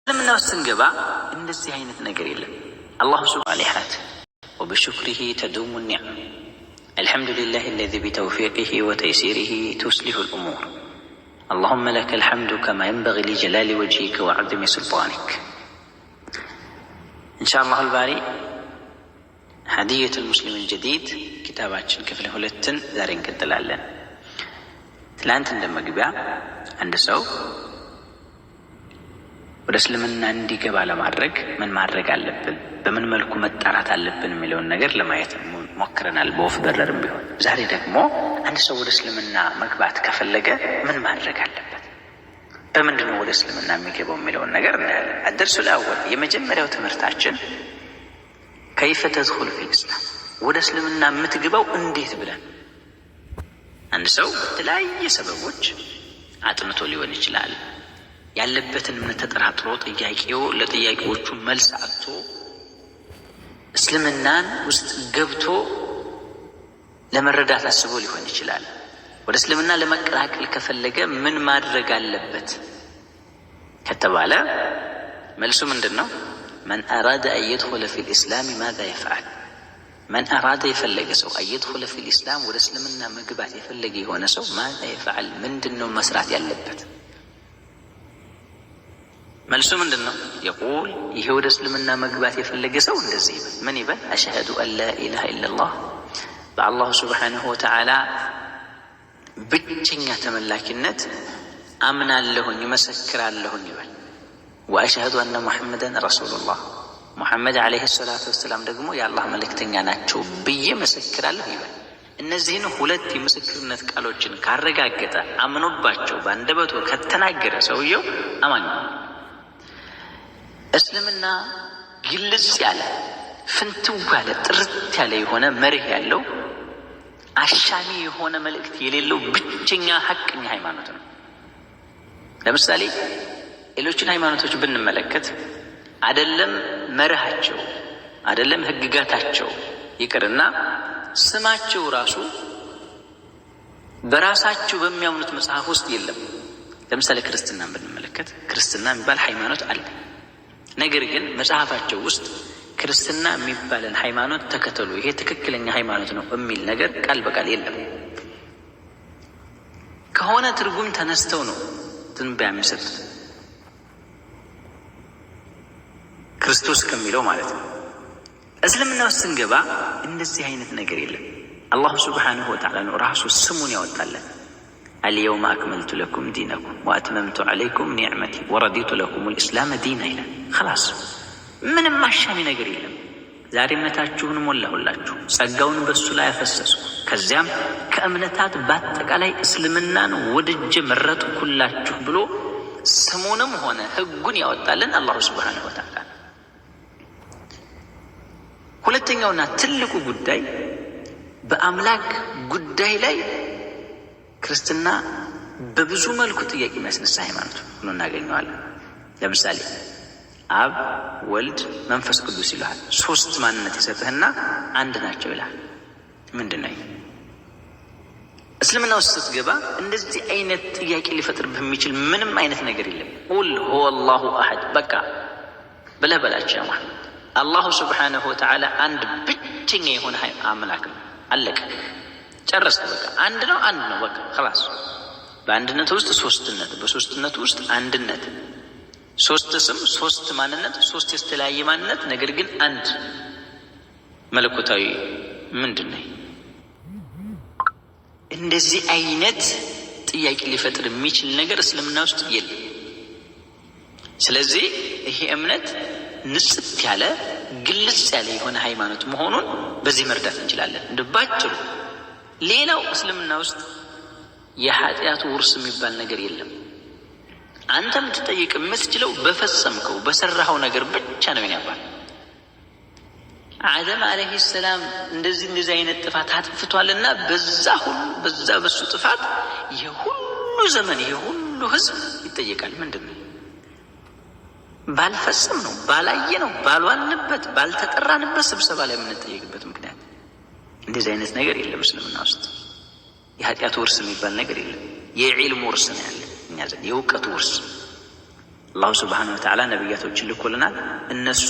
لمن وسنجبا እንደዚህ አይነት ነገር የለም። አላሁ ሱብሓነሁ وبشكره تدوم النعم الحمد لله الذي بتوفيقه وتيسيره تصلح الأمور اللهم لك الحمد كما ينبغي لجلال وجهك وعظم سلطانك. إن شاء الله الباري هدية المسلم الجديد كتاباتشن كفل هولتن ዛሬን እንቀጥላለን። ትላንት እንደመግቢያ አንድ ሰው ወደ እስልምና እንዲገባ ለማድረግ ምን ማድረግ አለብን፣ በምን መልኩ መጣራት አለብን የሚለውን ነገር ለማየት ሞክረናል፣ በወፍ በረርም ቢሆን። ዛሬ ደግሞ አንድ ሰው ወደ እስልምና መግባት ከፈለገ ምን ማድረግ አለበት፣ በምንድን ነው ወደ እስልምና የሚገባው የሚለውን ነገር እናያለን። አደርሱ ለአወል የመጀመሪያው ትምህርታችን ከይፈ ተድኹሉ ፊል ኢስላም፣ ወደ እስልምና የምትገባው እንዴት ብለን። አንድ ሰው በተለያየ ሰበቦች አጥንቶ ሊሆን ይችላል፣ ያለበትን እምነት ተጠራጥሮ ለጥያቄዎቹ መልስ አጥቶ እስልምናን ውስጥ ገብቶ ለመረዳት አስቦ ሊሆን ይችላል። ወደ እስልምና ለመቀላቀል ከፈለገ ምን ማድረግ አለበት ከተባለ መልሱ ምንድን ነው? መን አራደ አን የድኹለ ፊል ኢስላም ማዛ የፍዐል። መን አራደ የፈለገ ሰው አን የድኹለ ፊል ኢስላም፣ ወደ እስልምና መግባት የፈለገ የሆነ ሰው ማዛ የፍዐል፣ ምንድን ነው መስራት ያለበት? መልሱ ምንድን ነው? የቁል፣ ይሄ ወደ እስልምና መግባት የፈለገ ሰው እንደዚህ ይበል። ምን ይበል? አሽሀዱ አን ላ ኢላሃ ኢለላህ፣ በአላሁ ሱብሓነሁ ወተዓላ ብቸኛ ተመላኪነት አምናለሁኝ መሰክራለሁኝ ይበል። ወአሽሀዱ አነ ሙሐመደን ረሱሉላህ፣ ሙሐመድ ዓለይሂ ሰላቱ ወሰላም ደግሞ የአላህ መልእክተኛ ናቸው ብዬ መሰክራለሁ ይበል። እነዚህን ሁለት የምስክርነት ቃሎችን ካረጋገጠ አምኖባቸው በአንደበቱ ከተናገረ ሰውየው አማኝ ነው። እስልምና ግልጽ ያለ ፍንትው ያለ ጥርት ያለ የሆነ መርህ ያለው አሻሚ የሆነ መልእክት የሌለው ብቸኛ ሐቀኛ ሃይማኖት ነው። ለምሳሌ ሌሎችን ሃይማኖቶች ብንመለከት አይደለም መርሃቸው አይደለም ህግጋታቸው ይቅርና ስማቸው ራሱ በራሳቸው በሚያምኑት መጽሐፍ ውስጥ የለም። ለምሳሌ ክርስትናን ብንመለከት ክርስትና የሚባል ሃይማኖት አለ። ነገር ግን መጽሐፋቸው ውስጥ ክርስትና የሚባልን ሃይማኖት ተከተሉ፣ ይሄ ትክክለኛ ሃይማኖት ነው የሚል ነገር ቃል በቃል የለም። ከሆነ ትርጉም ተነስተው ነው ትንበያ የሚሰጡት ክርስቶስ ከሚለው ማለት ነው። እስልምና ውስጥ ስንገባ እንደዚህ አይነት ነገር የለም። አላሁ ሱብሓነሁ ወተዓላ ነው ራሱ ስሙን ያወጣለን። አልየውመ አክመልቱ ለኩም ዲነኩም ወአትመምቱ ዐለይኩም ኒዕመቲ ወረዲቱ ለኩም ልእስላመ ዲና ይላል። ኸላስ ምንም አሻሚ ነገር የለም። ዛሬ እምነታችሁን ሞላሁላችሁ፣ ጸጋውን በሱ ላይ አፈሰስኩ፣ ከዚያም ከእምነታት በአጠቃላይ እስልምናን ወድጄ መረጥኩላችሁ ብሎ ስሙንም ሆነ ህጉን ያወጣልን አላሁ ሱብሓነሁ ወተዓላ። ሁለተኛውና ትልቁ ጉዳይ በአምላክ ጉዳይ ላይ ክርስትና በብዙ መልኩ ጥያቄ የሚያስነሳ ሃይማኖት ሆኖ እናገኘዋለን። ለምሳሌ አብ፣ ወልድ፣ መንፈስ ቅዱስ ይልሃል። ሶስት ማንነት የሰጠህና አንድ ናቸው ይልሃል። ምንድን ነው? እስልምና ውስጥ ስትገባ እንደዚህ አይነት ጥያቄ ሊፈጥርብህ የሚችል ምንም አይነት ነገር የለም። ቁል ሁወ አላሁ አሐድ በቃ ብለህ በላቸው። ማለት አላሁ ሱብሓነሁ ወተዓላ አንድ ብቸኛ የሆነ አምላክ ነው። አለቀ፣ ጨረስክ። በቃ አንድ ነው፣ አንድ ነው። በቃ ኸላስ። በአንድነት ውስጥ ሶስትነት፣ በሶስትነት ውስጥ አንድነት፣ ሶስት ስም፣ ሶስት ማንነት፣ ሶስት የተለያየ ማንነት፣ ነገር ግን አንድ መለኮታዊ ምንድን ነው? እንደዚህ አይነት ጥያቄ ሊፈጥር የሚችል ነገር እስልምና ውስጥ የለም። ስለዚህ ይሄ እምነት ንጽት ያለ ግልጽ ያለ የሆነ ሃይማኖት መሆኑን በዚህ መርዳት እንችላለን። እንደባጭሩ ሌላው እስልምና ውስጥ የኃጢአቱ ውርስ የሚባል ነገር የለም። አንተ ልትጠይቅ የምትችለው በፈጸምከው በሰራኸው ነገር ብቻ ነው። ያባል አደም አለይሂ ሰላም እንደዚህ አይነት ጥፋት አጥፍቷልና በሱ ጥፋት የሁሉ ዘመን የሁሉ ህዝብ ይጠየቃል። ምንድን ነው? ባልፈጸም ነው፣ ባላየ ነው፣ ባልዋልንበት፣ ባልተጠራንበት ስብሰባ ላይ የምንጠየቅበት ምክንያት እንደዚህ አይነት ነገር የለም። እስልምና ውስጥ የኃጢአት ውርስ የሚባል ነገር የለም። የዒልም ውርስ ነው ያለ እኛ ዘንድ፣ የእውቀት ውርስ። አላሁ ስብሓነሁ ወተዓላ ነቢያቶችን ልኮልናል። እነሱ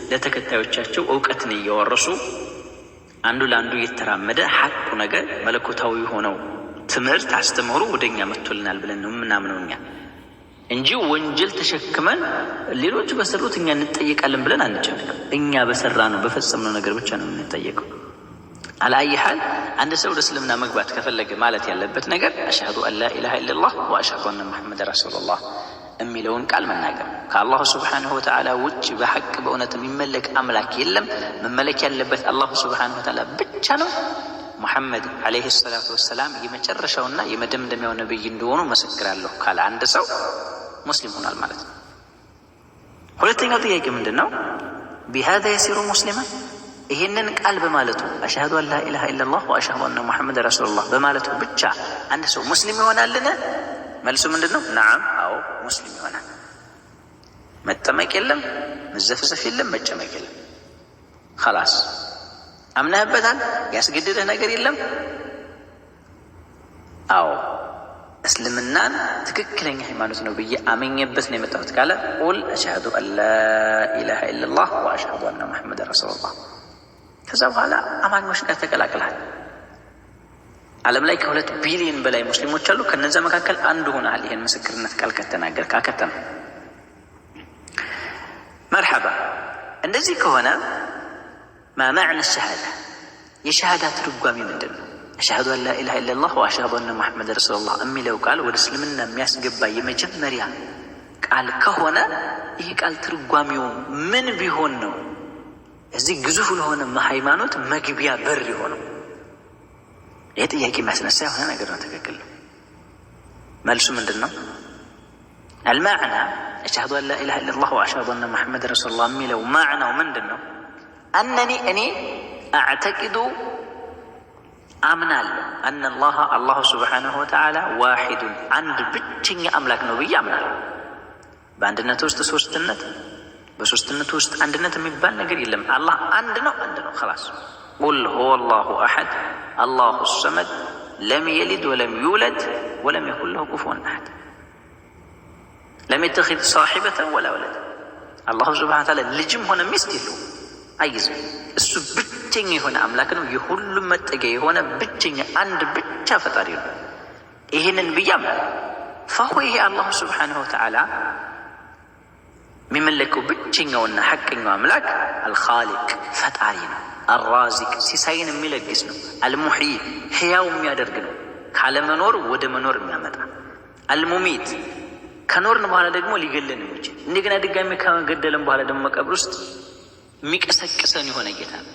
ለተከታዮቻቸው እውቀትን እያወረሱ አንዱ ለአንዱ እየተራመደ ሐቁ ነገር መለኮታዊ ሆነው ትምህርት አስተምሮ ወደኛ መጥቶልናል ብለን ነው የምናምነው እኛ እንጂ ወንጀል ተሸክመን ሌሎች በሰሩት እኛ እንጠየቃለን ብለን አንጨነቅም። እኛ በሰራነው በፈጸምነው ነገር ብቻ ነው የምንጠየቀው። አላየ ሐል አንድ ሰው ወደ እስልምና መግባት ከፈለገ ማለት ያለበት ነገር አሽሀዱ አን ላ ኢላሃ ኢለላህ ወአሽሀዱ አነ ሙሐመደን ረሱሉላህ የሚለውን ቃል መናገር። ከአላሁ ስብሓነሁ ወተዓላ ውጭ በሐቅ በእውነት የሚመለክ አምላክ የለም። መመለክ ያለበት አላሁ ስብሓነሁ ወተዓላ ብቻ ነው። ሙሐመድ ዓለይሂ ሰላቱ ወሰላም የመጨረሻውና የመደምደሚያው ነብይ እንደሆኑ መሰክራለሁ ካለ አንድ ሰው ሙስሊም ሆኗል ማለት ነው። ሁለተኛው ጥያቄ ምንድን ነው? ቢሃዛ የሲሩ ሙስሊማን፣ ይህንን ቃል በማለቱ አሽሀዱ አን ላ ኢላሃ ኢለላህ ወአሽሀዱ አነ ሙሐመድ ረሱሉላህ በማለቱ ብቻ አንድ ሰው ሙስሊም ይሆናልን? መልሱ ምንድን ነው? ነዓም፣ አዎ ሙስሊም ይሆናል። መጠመቅ የለም፣ መዘፍዘፍ የለም፣ መጨመቅ የለም። ኸላስ አምነህበታል። ያስገድደህ ነገር የለም። አዎ እስልምናን ትክክለኛ ሃይማኖት ነው ብዬ አመኘበት ነው የመጣሁት ካለ ቁል አሽሀዱ አን ላ ኢላሃ ኢለላህ ወአሽሀዱ አነ ሙሐመደን ረሱሉላህ። ከዛ በኋላ አማኞች ጋር ተቀላቅልሃል። ዓለም ላይ ከ2 ቢሊዮን በላይ ሙስሊሞች አሉ። ከነዛ መካከል አንዱ ሆነሃል። ይህን ምስክርነት ቃል ከተናገር ካከተም መርሐባ። እንደዚህ ከሆነ ማ መዕነ ሸሃዳ፣ የሸሃዳ ትርጓሜ ምንድን ነው? አሽሀዱ አን ላ ኢላሃ ኢለላህ ወአሽሀዱ አነ ሙሐመደን ረሱሉላህ የሚለው ቃል ወደ እስልምና የሚያስገባ የመጀመሪያ ቃል ከሆነ ይህ ቃል ትርጓሜው ምን ቢሆን ነው እዚህ ግዙፍ ለሆነ ሃይማኖት መግቢያ በር የሆነው? ይህ ጥያቄ የሚያስነሳ የሆነ ነገር ነው። ትክክል ነው። መልሱ ምንድን ነው? አልማዕና አሽሀዱ አን ላ ኢላሃ ኢለላህ ወአሽሀዱ አነ ሙሐመደን ረሱሉላህ የሚለው ማዕናው ምንድን ነው? አነኒ እኔ አዕተቂዱ አምናለሁ አነ አላሁ ስብሓነሁ ወተዓላ ዋሒዱን አንድ ብቸኛ አምላክ ነው ብዬ አምናለሁ። በአንድነት ውስጥ ሶስትነት፣ በሶስትነቱ ውስጥ አንድነት የሚባል ነገር የለም። አላህ አንድ ነው፣ አንድ ነው። ኸላስ ቁል ሁወ አላሁ አሐድ አላሁ ሰመድ ለም የሊድ ወለም ዩውለድ ወለም የኩን ለሁ ኩፉወን አሐድ ለም የተኺዝ ሳሒበተን ወላ ወለድ። አላሁ ስብሓነሁ ወተዓላ ልጅም ሆነ ሚስት የለውም፣ አይዝም። እሱ ብቸኛ የሆነ አምላክ ነው። የሁሉም መጠጊያ የሆነ ብቸኛ አንድ ብቻ ፈጣሪ ነው። ይህንን ብዬ አምናለሁ። ፈሁ ይሄ አላሁ ስብሓነሁ ወተዓላ የሚመለከው ብቸኛውና ሐቀኛው አምላክ አልኻሊቅ ፈጣሪ ነው። አልራዚቅ ሲሳይን የሚለግስ ነው። አልሙሕይ ሕያው የሚያደርግ ነው፣ ካለመኖር ወደ መኖር የሚያመጣ። አልሙሚት ከኖርን በኋላ ደግሞ ሊገለን የሚችል እንደገና ድጋሚ ከገደለን በኋላ ደግሞ መቃብር ውስጥ የሚቀሰቅሰን የሆነ ጌታ ነው።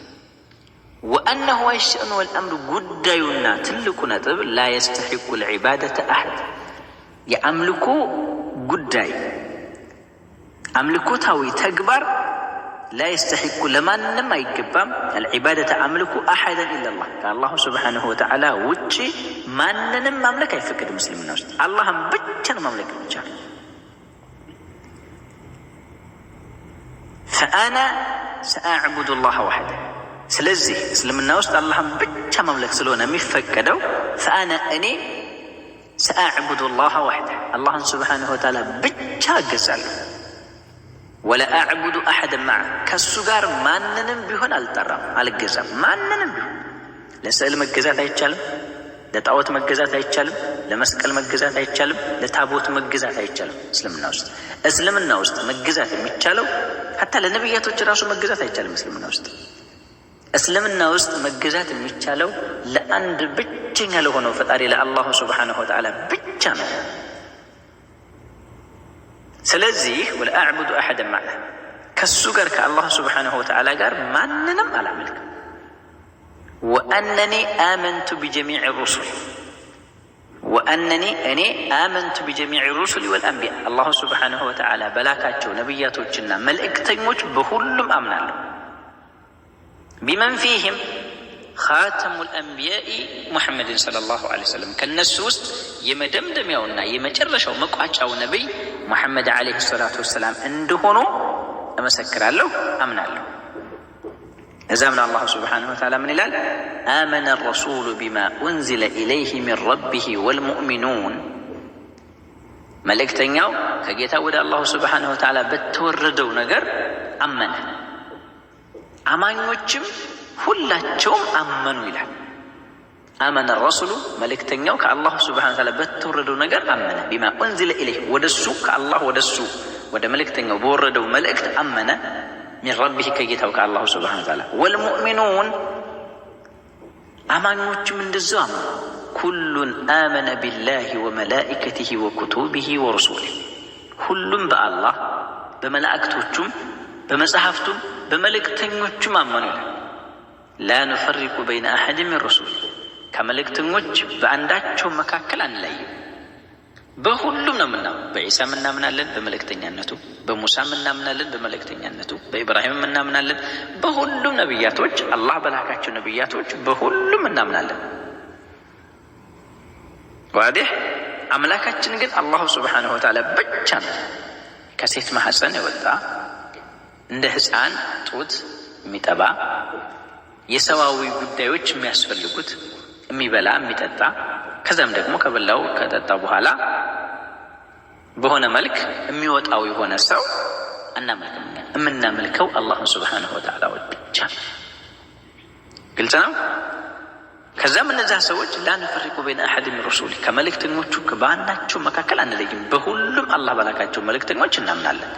ወአነሁ አይሸእኑ ወልአምሩ ጉዳዩና ትልቁ ነጥብ ላ የስተሒቁ ልዕባደተ አሐድ የአምልኮ ጉዳይ አምልኮታዊ ተግባር ላ የስተሒቁ ለማንም አይገባም። አልዕባደተ አምልኮ አሐደን ኢለላህ ከአላሁ ስብሓነሁ ወተዓላ ውጭ ማንንም ማምለክ አይፈቅድም። እስልምና ውስጥ አላህም ብቻ ነው ማምለክ ይቻላል። ፈአና ሰአዕቡዱ ላህ ወሐደ። ስለዚህ እስልምና ውስጥ አላህን ብቻ ማምለክ ስለሆነ የሚፈቀደው ፈአና እኔ ሰአዕቡዱ ላህ ወሐደ አላህን ስብሓነሁ ወተዓላ ብቻ እገዛለሁ። ወላ አዕቡዱ አሐደን መዐ ከእሱ ጋር ማንንም ቢሆን አልጠራም፣ አልገዛም። ማንንም ቢሆን ለስዕል መገዛት አይቻልም፣ ለጣዖት መገዛት አይቻልም፣ ለመስቀል መገዛት አይቻልም፣ ለታቦት መገዛት አይቻልም። እስልምና ውስጥ መገዛት የሚቻለው ሐታ ለነቢያቶች ራሱ መገዛት አይቻልም። እስልምና ውስጥ መገዛት የሚቻለው ለአንድ ብቸኛ ለሆነው ፈጣሪ ለአላሁ ስብሓነሁ ወተዓላ ብቻ ነው። ስለዚህ ወላ አዕቡዱ አሐደን መዐ ከሱ ጋር ከአላሁ ስብሓነሁ ወተዓላ ጋር ማንንም አላመልክም። ወአነኒ አመንቱ ቢጀሚዕ ሩሱል ወአነኒ እኔ አመንቱ ቢጀሚዕ ሩሱል ወልአንቢያ አላሁ ስብሓነሁ ወተዓላ በላካቸው ነቢያቶችና መልእክተኞች በሁሉም አምናለሁ። ቢመን ፊህም ኻተሙል አንቢያኢ ሙሐመድን ሰለላሁ ዐለይሂ ወሰለም ከነሱ ውስጥ የመደምደሚያውና የመጨረሻው መቋጫው ነቢይ ሙሐመድ ዐለይሂ ሰላቱ ወሰላም እንደሆኑ እመሰክራለሁ፣ አምናለሁ። እዛም ነው አላሁ ስብሓነሁ ወተዓላ ምን ይላል? አመነ ረሱሉ ቢማ ኡንዚለ ኢለይህ ሚን ረቢህ ወልሙእሚኑን መልእክተኛው ከጌታ ወደ አላሁ ሱብሓነሁ ወተዓላ በተወረደው ነገር አመነ። አማኞችም ሁላቸውም አመኑ ይላል። አመነ ረሱሉ መልእክተኛው ከአላሁ ሱብሓነሁ ወተዓላ በተወረደው ነገር አመነ። ቢማ ኡንዚለ ኢለይህ ወደሱ ከአላህ ወደሱ ወደ መልእክተኛው በወረደው መልእክት አመነ። ሚን ረቢህ ከጌታው ከአላሁ ሱብሓነሁ ወተዓላ ወልሙእሚኑን አማኞችም እንደዚያው አመኑ። ኩሉን አመነ ቢላሂ ወመላኢከቲሂ ወኩቱቢሂ ወሩሱሊህ ሁሉም በአላህ በመላእክቶቹም በመጽሐፍቱም በመልእክተኞቹም አመኑ ይላል። ላ ኑፈሪቁ በይነ አሐድን ሚን ሩሱሊህ ከመልእክተኞች በአንዳቸው መካከል አንለይም። በሁሉም ነው የምናምነው። በዒሳም እናምናለን በመልእክተኛነቱ፣ በሙሳም እናምናለን በመልእክተኛነቱ፣ በኢብራሂምም እናምናለን። በሁሉም ነቢያቶች አላህ በላካቸው ነቢያቶች በሁሉም እናምናለን። ዋዲህ አምላካችን ግን አላሁ ሱብሓነሁ ወተዓላ ብቻ ነው። ከሴት ማህፀን የወጣ እንደ ሕፃን ጡት የሚጠባ የሰዋዊ ጉዳዮች የሚያስፈልጉት የሚበላ የሚጠጣ ከዛም ደግሞ ከበላው ከጠጣ በኋላ በሆነ መልክ የሚወጣው የሆነ ሰው እናመልክም። የምናመልከው አላህን ሱብሓነሁ ወተዓላ ብቻ። ግልጽ ነው። ከዛም እነዛ ሰዎች ላ ኑፈሪቁ በይነ አሐድ ሚን ሩሱሊ ከመልእክተኞቹ በአንዳቸው መካከል አንለይም፣ በሁሉም አላህ በላካቸው መልእክተኞች እናምናለን።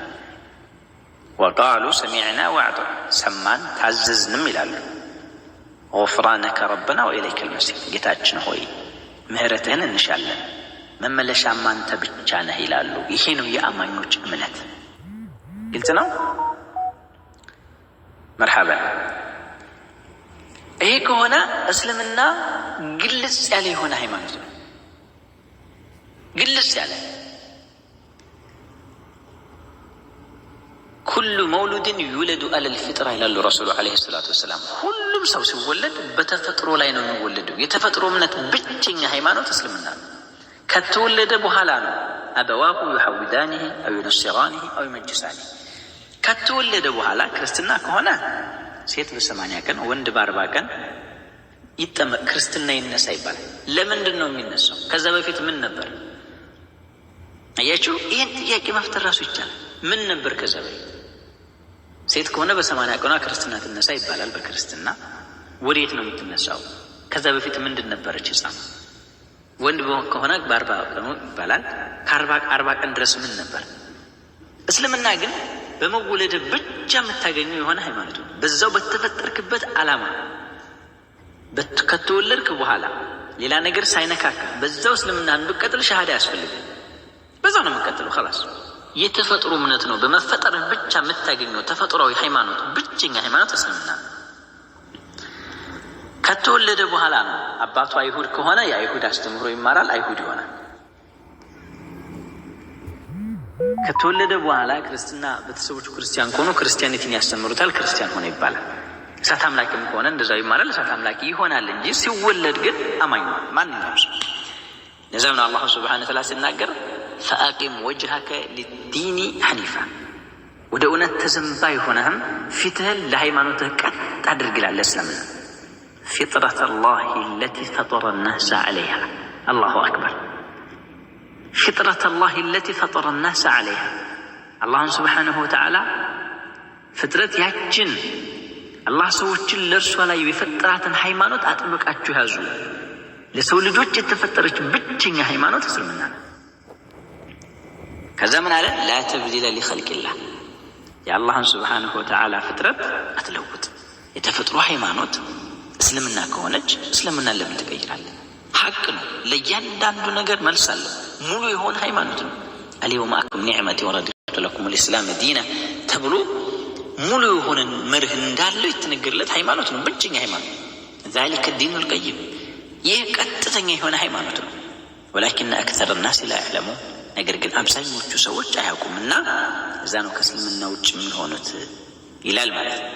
ወቃሉ ሰሚዕና ወአጠዕና ሰማን ታዘዝንም ይላሉ። ጉፍራነከ ረበና ወኢለይከል መሲር ጌታችን ሆይ ምህረትህን እንሻለን መመለሻም አንተ ብቻ ነህ ይላሉ። ይሄ ነው የአማኞች እምነት። ግልጽ ነው። መርሐበን። ይሄ ከሆነ እስልምና ግልጽ ያለ የሆነ ሃይማኖት ነው። ግልጽ ያለ ኩሉ መውሉድን ዩለዱ አለል ፊጥራ ይላሉ ረሱሉ ዓለይሂ ሰላቱ ወሰላም። ሁሉም ሰው ሲወለድ በተፈጥሮ ላይ ነው የሚወለደው። የተፈጥሮ እምነት ብቸኛ ሃይማኖት እስልምና ነው። ከተወለደ በኋላ ነው አበዋሁ ዩሐውዳኒህ አው ዩነሲራኒህ አው ዩመጅሳኒህ። ከተወለደ በኋላ ክርስትና ከሆነ ሴት በ80 ቀን ወንድ በ40 ቀን ይጠመቅ ክርስትና ይነሳ ይባላል። ለምንድን ነው የሚነሳው? ከዛ በፊት ምን ነበር? አያችሁ፣ ይህን ጥያቄ መፍጠር ራሱ ይቻላል። ምን ነበር ከዛ በፊት? ሴት ከሆነ በ80 ቀኗ ክርስትና ትነሳ ይባላል። በክርስትና ወዴት ነው የምትነሳው? ከዛ በፊት ምንድን ነበረች ሕፃን? ወንድ ከሆነ በ40 ቀኑ ይባላል። ከ40 ቀን ድረስ ምን ነበር? እስልምና ግን በመወለድ ብቻ የምታገኘው የሆነ ሃይማኖት ነው። በዛው በተፈጠርክበት ዓላማ ከተወለድክ በኋላ ሌላ ነገር ሳይነካካ በዛው እስልምና እንድትቀጥል ሸሃዳ ያስፈልጋል። በዛው ነው የምትቀጥለው። خلاص የተፈጥሮ እምነት ነው። በመፈጠር ብቻ የምታገኘው ተፈጥሯዊ ሃይማኖት ብቸኛ ሃይማኖት እስልምና ነው። ከተወለደ በኋላ ነው አባቱ አይሁድ ከሆነ የአይሁድ አስተምህሮ ይማራል፣ አይሁድ ይሆናል። ከተወለደ በኋላ ክርስትና ቤተሰቦቹ ክርስቲያን ከሆኑ ክርስቲያኒቲን ያስተምሩታል፣ ክርስቲያን ሆነ ይባላል። እሳት አምላኪም ከሆነ እንደዛው ይማራል፣ እሳት አምላኪ ይሆናል እንጂ ሲወለድ ግን አማኝ ነው ማንኛውም ሰው። ለዛም ነው አላሁ ሱብሓነሁ ወተዓላ ሲናገር ፈአቂም ወጅሀከ ሊዲኒ ሐኒፋ ወደ እውነት ተዘንባይ ሆነህም ፊትህን ለሃይማኖትህ ቀጥ አድርግ ይላል። እስልምና ፊጥረተ ላሂ ለቲ ፈጠረ ናሰ ዐለይሃ። አላሁ አክበር። ፊጥረተ ላሂ ለቲ ፈጠረ ናሰ ዐለይሃ። አላህን ሱብሓነሁ ወተዓላ ፍጥረት ያችን አላህ ሰዎችን ለእርሷ ላይ የፈጠራትን ሃይማኖት አጥብቃችሁ ያዙ። ለሰው ልጆች የተፈጠረች ብቸኛ ሃይማኖት እስልምና ነው። ከዛ ምን አለ? ላ ተብዲለ ሊኸልቂላህ የአላህን ሱብሓነሁ ወተዓላ ፍጥረት አትለውጥ። የተፈጥሮ ሃይማኖት እስልምና ከሆነች እስልምናን ለምን ትቀይራለህ? ሐቅ ነው። ለእያንዳንዱ ነገር መልስ አለው። ሙሉ የሆነ ሃይማኖት ነው። አልየውመ አክመልቱ ኒዕመቲ ወረዲቱ ለኩም ልእስላም ዲና ተብሎ ሙሉ የሆነ መርህ እንዳለው የተነገረለት ሃይማኖት ነው። ብቸኛ ሃይማኖት ዛሊከ ዲኑል ቀይም። ይህ ቀጥተኛ የሆነ ሃይማኖት ነው። ወላኪነ አክሰረ ናስ ላ ያዕለሙን ነገር ግን አብዛኞቹ ሰዎች አያውቁምና እዛ ነው ከእስልምና ውጭ የሚሆኑት ይላል ማለት ነው።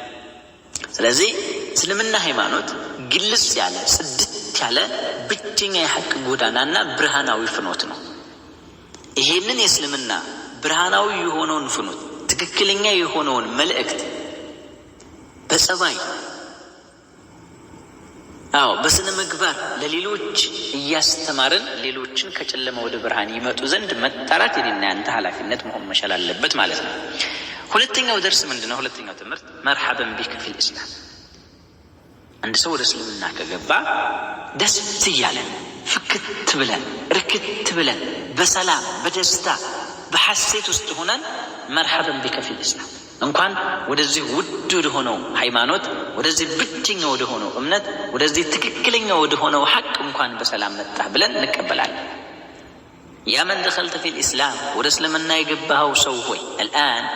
ስለዚህ እስልምና ሃይማኖት ግልጽ ያለ ጽድት ያለ ብቸኛ የሐቅ ጎዳናና ብርሃናዊ ፍኖት ነው። ይሄንን የእስልምና ብርሃናዊ የሆነውን ፍኖት ትክክለኛ የሆነውን መልእክት በጸባይ አዎ በስነ ምግባር ለሌሎች እያስተማርን ሌሎችን ከጨለማ ወደ ብርሃን ይመጡ ዘንድ መጣራት የኔና ያንተ ኃላፊነት መሆን መቻል አለበት ማለት ነው። ሁለተኛው ደርስ ምንድነው? ሁለተኛው ትምህርት መርሐበን ቢክ ፊል ኢስላም። አንድ ሰው ወደ እስልምና ከገባ ደስ እያለን ፍክት ብለን ርክት ብለን በሰላም በደስታ በሐሴት ውስጥ ሆነን መርሐበን ቢክ ፊል ኢስላም፣ እንኳን ወደዚህ ውድ ወደ ሆነው ሃይማኖት፣ ወደዚህ ብቸኛ ወደ ሆነው እምነት፣ ወደዚህ ትክክለኛ ወደ ሆነው ሐቅ እንኳን በሰላም መጣህ ብለን እንቀበላለን። ያ መን ደኸልተ ፊል ኢስላም፣ ወደ እስልምና የገባኸው ሰው ሆይ አልአን